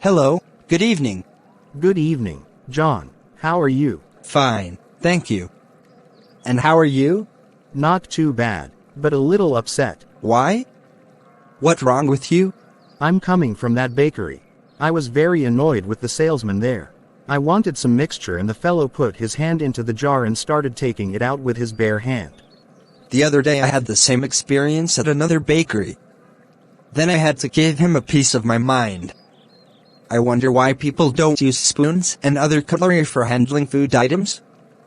Hello, good evening. Good evening, John. How are you? Fine, thank you. And how are you? Not too bad, but a little upset. Why? What's wrong with you? I'm coming from that bakery. I was very annoyed with the salesman there. I wanted some mixture and the fellow put his hand into the jar and started taking it out with his bare hand. The other day I had the same experience at another bakery. Then I had to give him a piece of my mind. I wonder why people don't use spoons and other cutlery for handling food items?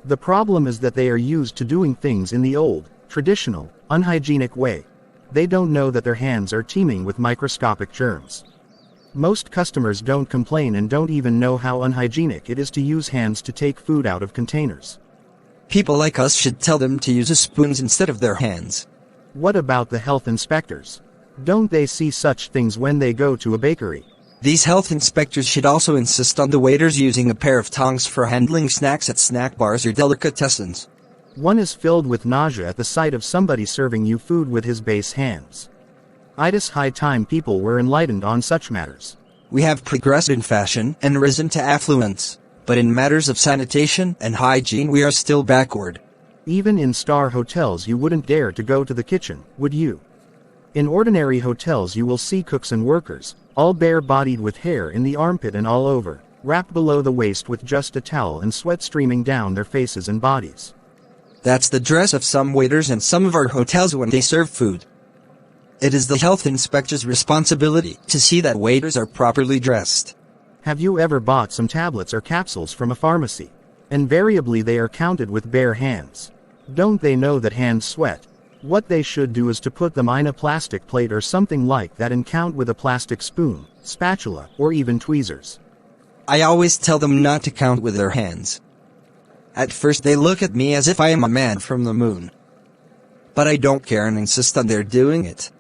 The problem is that they are used to doing things in the old, traditional, unhygienic way. They don't know that their hands are teeming with microscopic germs. Most customers don't complain and don't even know how unhygienic it is to use hands to take food out of containers. People like us should tell them to use spoons instead of their hands. What about the health inspectors? Don't they see such things when they go to a bakery? These health inspectors should also insist on the waiters using a pair of tongs for handling snacks at snack bars or delicatessens. One is filled with nausea at the sight of somebody serving you food with his base hands. It is high time people were enlightened on such matters. We have progressed in fashion and risen to affluence, but in matters of sanitation and hygiene we are still backward. Even in star hotels you wouldn't dare to go to the kitchen, would you? In ordinary hotels you will see cooks and workers, all bare-bodied with hair in the armpit and all over, wrapped below the waist with just a towel and sweat streaming down their faces and bodies. That's the dress of some waiters in some of our hotels when they serve food. It is the health inspector's responsibility to see that waiters are properly dressed. Have you ever bought some tablets or capsules from a pharmacy? Invariably they are counted with bare hands. Don't they know that hands sweat? What they should do is to put them in a plastic plate or something like that and count with a plastic spoon, spatula, or even tweezers. I always tell them not to count with their hands. At first they look at me as if I am a man from the moon. But I don't care and insist on their doing it.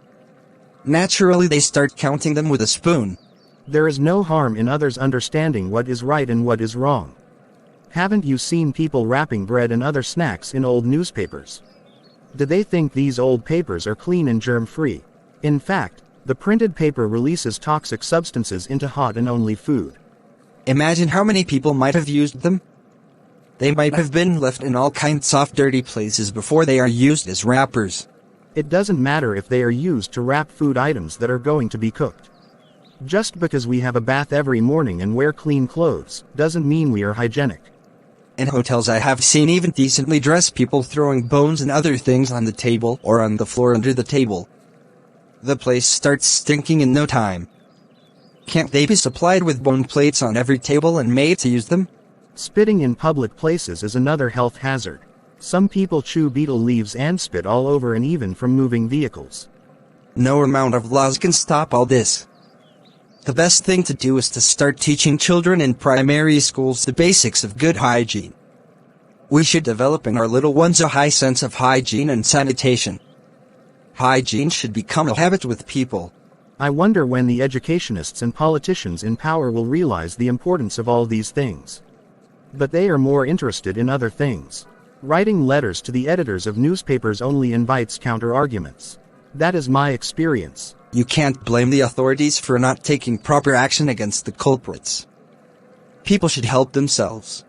Naturally they start counting them with a spoon. There is no harm in others understanding what is right and what is wrong. Haven't you seen people wrapping bread and other snacks in old newspapers? Do they think these old papers are clean and germ-free? In fact, the printed paper releases toxic substances into hot and only food. Imagine how many people might have used them. They might have been left in all kinds of dirty places before they are used as wrappers. It doesn't matter if they are used to wrap food items that are going to be cooked. Just because we have a bath every morning and wear clean clothes, doesn't mean we are hygienic. In hotels I have seen even decently dressed people throwing bones and other things on the table or on the floor under the table. The place starts stinking in no time. Can't they be supplied with bone plates on every table and made to use them? Spitting in public places is another health hazard. Some people chew betel leaves and spit all over and even from moving vehicles. No amount of laws can stop all this. The best thing to do is to start teaching children in primary schools the basics of good hygiene. We should develop in our little ones a high sense of hygiene and sanitation. Hygiene should become a habit with people. I wonder when the educationists and politicians in power will realize the importance of all these things. But they are more interested in other things. Writing letters to the editors of newspapers only invites counter-arguments. That is my experience. You can't blame the authorities for not taking proper action against the culprits. People should help themselves.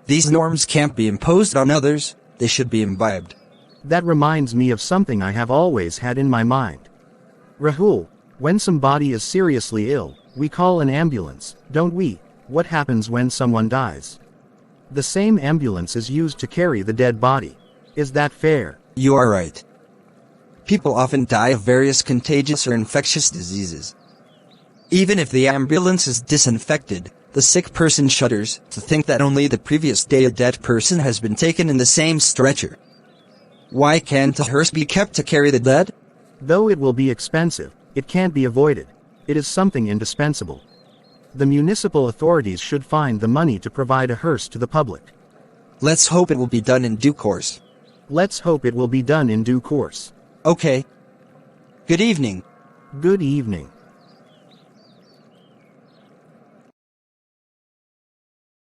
These norms can't be imposed on others, they should be imbibed. That reminds me of something I have always had in my mind. Rahul, when somebody is seriously ill, we call an ambulance, don't we? What happens when someone dies? The same ambulance is used to carry the dead body. Is that fair? You are right. People often die of various contagious or infectious diseases. Even if the ambulance is disinfected, the sick person shudders to think that only the previous day a dead person has been taken in the same stretcher. Why can't a hearse be kept to carry the dead? Though it will be expensive, it can't be avoided. It is something indispensable. The municipal authorities should find the money to provide a hearse to the public. Let's hope it will be done in due course. Let's hope it will be done in due course. Okay. Good evening. Good evening.